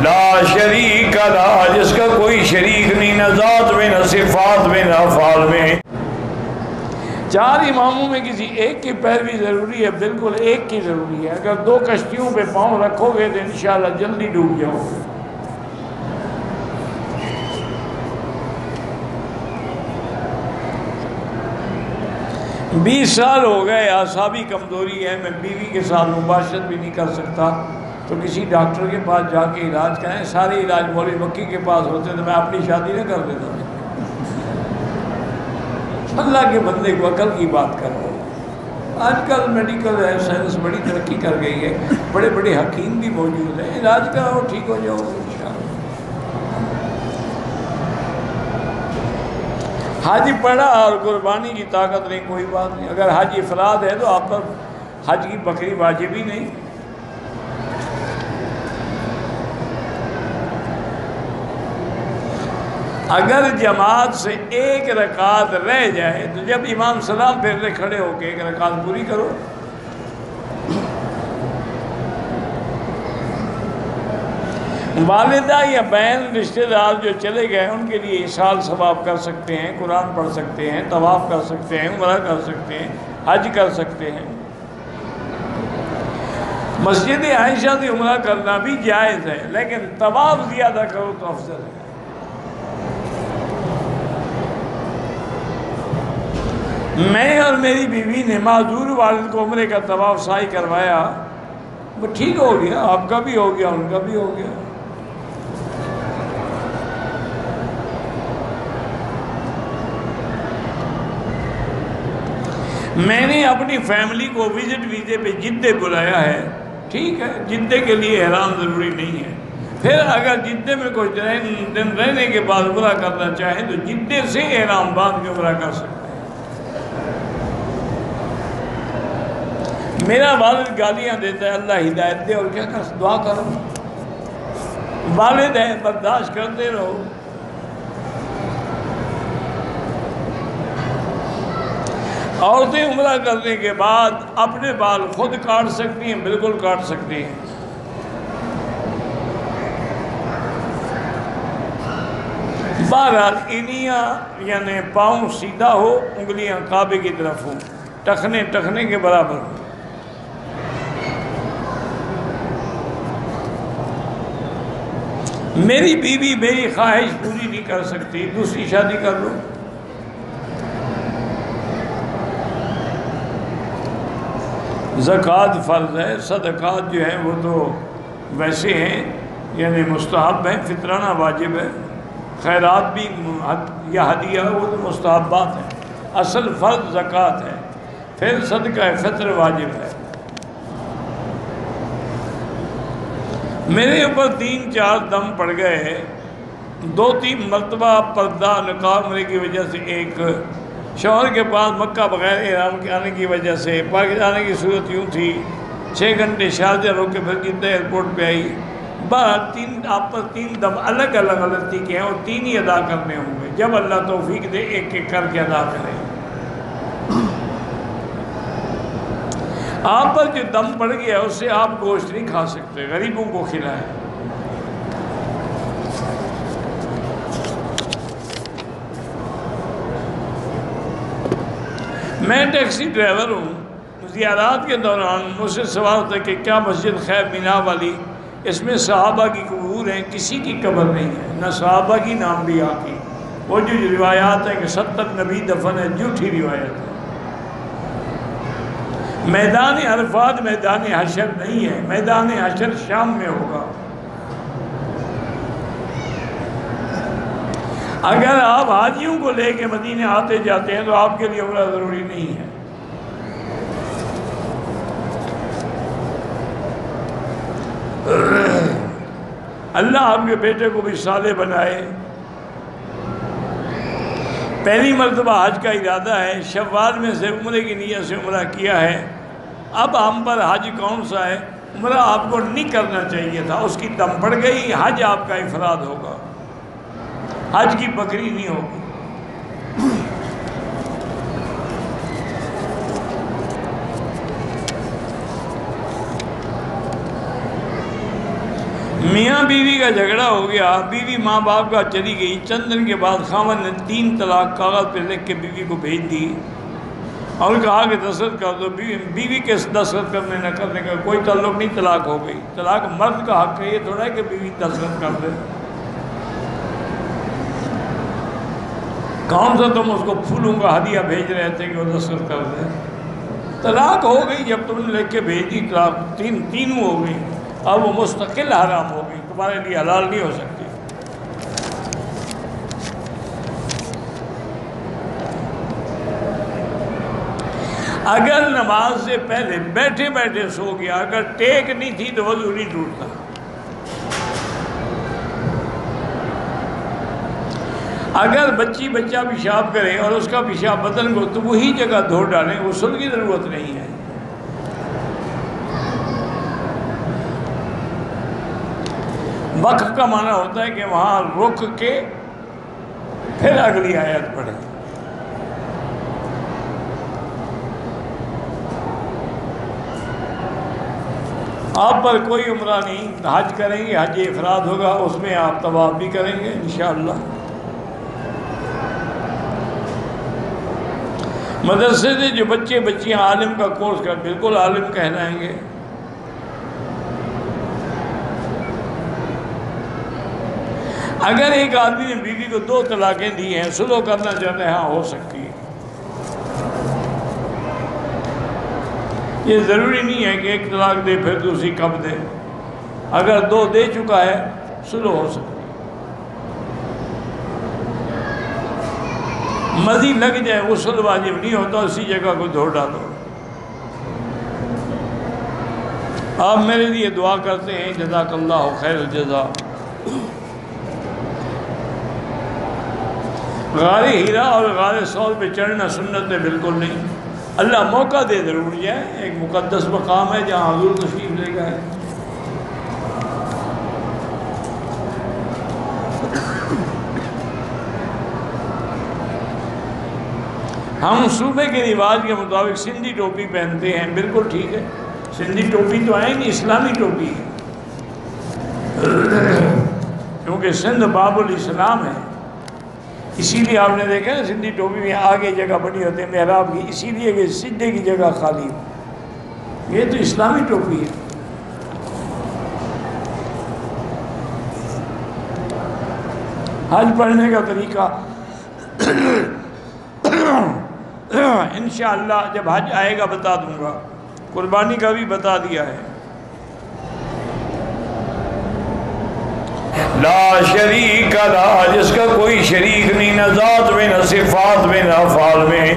لا شریک لہ، جس کا کوئی شریک نہیں، نہ ذات میں، نہ صفات میں، نہ افعال میں۔ چار اماموں میں کسی ایک کی پیروی ضروری ہے، بالکل ایک کی ضروری ہے۔ اگر دو کشتیوں پہ پاؤں رکھو گے تو انشاءاللہ جلدی ڈوب جاؤ گے۔ 20 سال ہو گئے، اعصابی کمزوری ہے، میں بیوی کے ساتھ مباشرت بھی نہیں کر سکتا، تو کسی ڈاکٹر کے پاس جا کے علاج کریں۔ سارے علاج مولوی مکی کے پاس ہوتے تو میں اپنی شادی نہ کر دیتا۔ اللہ کے بندے کو عقل کی بات کر رہے ہیں۔ آج کل میڈیکل سائنس بڑی ترقی کر گئی ہے، بڑے بڑے حکیم بھی موجود ہیں، علاج کراؤ ٹھیک ہو جاؤ انشاءاللہ۔ حج پڑا اور قربانی کی طاقت نہیں، کوئی بات نہیں۔ اگر حج افراد ہے تو آپ پر حج کی بکری واجب ہی نہیں۔ اگر جماعت سے ایک رکعت رہ جائے تو جب امام سلام پھیرنے کھڑے ہو کے ایک رکعت پوری کرو۔ والدہ یا بہن رشتہ دار جو چلے گئے ان کے لیے ایصال ثواب کر سکتے ہیں، قرآن پڑھ سکتے ہیں، طواف کر سکتے ہیں، عمرہ کر سکتے ہیں، حج کر سکتے ہیں۔ مسجد عائشہ سے عمرہ کرنا بھی جائز ہے، لیکن طواف زیادہ کرو تو افضل ہے۔ میں اور میری بیوی نے معذور والد کو عمرے کا طواف سعی کروایا، وہ ٹھیک ہو گیا، آپ کا بھی ہو گیا، ان کا بھی ہو گیا۔ میں نے اپنی فیملی کو وزٹ ویزے پہ جدے بلایا ہے، ٹھیک ہے، جدے کے لیے احرام ضروری نہیں ہے۔ پھر اگر جدے میں کچھ دن رہنے کے بعد عمرہ کرنا چاہیں تو جدے سے احرام باندھ کے عمرہ کر سکتے ہیں۔ میرا والد گالیاں دیتا ہے، اللہ ہدایت دے، اور کیا کر دعا کرو، والد ہے، برداشت کرتے رہو۔ عورتیں عمرہ کرنے کے بعد اپنے بال خود کاٹ سکتی ہیں، بالکل کاٹ سکتی ہیں۔ بہرحال انیاں یعنی پاؤں سیدھا ہو، انگلیاں کعبے کی طرف ہوں، ٹخنے ٹخنے کے برابر ہوں۔ میری بیوی میری خواہش پوری نہیں کر سکتی، دوسری شادی کر لو۔ زکوٰۃ فرض ہے، صدقات جو ہیں وہ تو ویسے ہیں، یعنی مستحب ہیں، فطرانہ واجب ہے۔ خیرات بھی یا ہدیہ وہ تو مستحبات ہیں، اصل فرض زکوٰۃ ہے، پھر صدقہ فطر واجب ہے۔ میرے اوپر 3-4 دم پڑ گئے، 2-3 مرتبہ پردہ نقاب ہونے کی وجہ سے، ایک شوہر کے پاس مکہ بغیر احرام کے آنے کی وجہ سے، پاکستان کی صورت یوں تھی 6 گھنٹے شارجہ رو کے پھر جدہ ایئرپورٹ پہ آئی۔ آپ پر 3 دم الگ الگ غلطی کے ہیں اور 3 ہی ادا کرنے ہوں گے، جب اللہ توفیق دے ایک ایک کر کے ادا کریں۔ آپ پر جو دم پڑ گیا اس سے آپ گوشت نہیں کھا سکتے، غریبوں کو کھلائیں۔ میں ٹیکسی ڈرائیور ہوں، زیارات کے دوران مجھ سے سوال ہوتا ہے کہ کیا مسجد خیب مینا والی، اس میں صحابہ کی قبور ہیں، کسی کی قبر نہیں ہے، نہ صحابہ کی نہ انبیاء کی۔ وہ جو روایات ہیں کہ 70 نبی دفن ہے، جھوٹی روایت ہے۔ میدان عرفات میدان حشر نہیں ہے، میدان حشر شام میں ہوگا۔ اگر آپ حاجیوں کو لے کے مدینے آتے جاتے ہیں تو آپ کے لیے عمرہ ضروری نہیں ہے۔ اللہ آپ کے بیٹے کو بھی صالح بنائے۔ پہلی مرتبہ حج کا ارادہ ہے، شوال میں سے عمرے کی نیت سے عمرہ کیا ہے۔ اب ہم پر حج کون سا ہے؟ عمرہ آپ کو نہیں کرنا چاہیے تھا، اس کی دم پڑ گئی، حج آپ کا افراد ہوگا، حج کی بکری نہیں ہوگی۔ میاں بیوی کا جھگڑا ہو گیا، بیوی ماں باپ کا چلی گئی، چند دن کے بعد خاوند نے 3 طلاق کاغذ پہ لکھ کے بیوی کو بھیج دی اور کہا کہ دستخط کر دو۔ بیوی کے دستخط کرنے نہ کرنے کا کوئی تعلق نہیں، طلاق ہو گئی۔ طلاق مرد کا حق ہے، یہ تھوڑا ہے کہ بیوی دستخط کر دے۔ کون سا تم اس کو پھولوں کا ہدیہ بھیج رہے تھے کہ وہ دستخط کر دے؟ طلاق ہو گئی، جب تم نے لکھ کے بھیج دی طلاق تینوں ہو گئی، اب وہ مستقل حرام ہو گئی، تمہارے لیے حلال نہیں ہو سکتی۔ اگر نماز سے پہلے بیٹھے بیٹھے سو گیا، اگر ٹیک نہیں تھی تو وضو نہیں ٹوٹتا۔ اگر بچہ پیشاب کرے اور اس کا پیشاب بدن کو تو وہی جگہ دھو ڈالیں، غسل کی ضرورت نہیں ہے۔ وقف کا معنی ہوتا ہے کہ وہاں رک کے پھر اگلی آیت پڑھیں۔ آپ پر کوئی عمرہ نہیں، حج کریں گے، حج افراد ہوگا، اس میں آپ طواف بھی کریں گے انشاءاللہ۔ مدرسے سے جو بچیاں عالم کا کورس کر بالکل عالم کہلائیں گے۔ اگر ایک آدمی نے بیوی کو 2 طلاقیں دی ہیں، صلح کرنا چاہتے ہیں، ہاں ہو سکتی ہے۔ یہ ضروری نہیں ہے کہ 1 طلاق دے پھر دوسری کب دے، اگر 2 دے چکا ہے صلح ہو سکتی ہے۔ مزید لگ جائے غسل واجب نہیں ہوتا، اسی جگہ کو دھو ڈالو۔ آپ میرے لیے دعا کرتے ہیں، جزاک اللہ خیر الجزا۔ غار ہیرا اور غار سور پہ چڑھنا سنت ہے بالکل نہیں، اللہ موقع دے ضرور جائے، ایک مقدس مقام ہے جہاں حضور تشریف لے گئے۔ ہم صوبے کے رواج کے مطابق سندھی ٹوپی پہنتے ہیں، بالکل ٹھیک ہے، سندھی ٹوپی تو ہے نہیں، اسلامی ٹوپی ہے، کیونکہ سندھ باب الاسلام ہے، اسی لیے آپ نے دیکھا ہے سندھی ٹوپی میں آگے جگہ بنی ہوتی ہے محراب کی، اسی لیے کہ سجدے کی جگہ خالی ہو، یہ تو اسلامی ٹوپی ہے۔ حج پڑھنے کا طریقہ انشاءاللہ جب حج آئے گا بتا دوں گا، قربانی کا بھی بتا دیا ہے۔ لا شریک لا، جس کا کوئی شریک نہیں، نہ ذات میں نہ صفات میں نہ افعال میں۔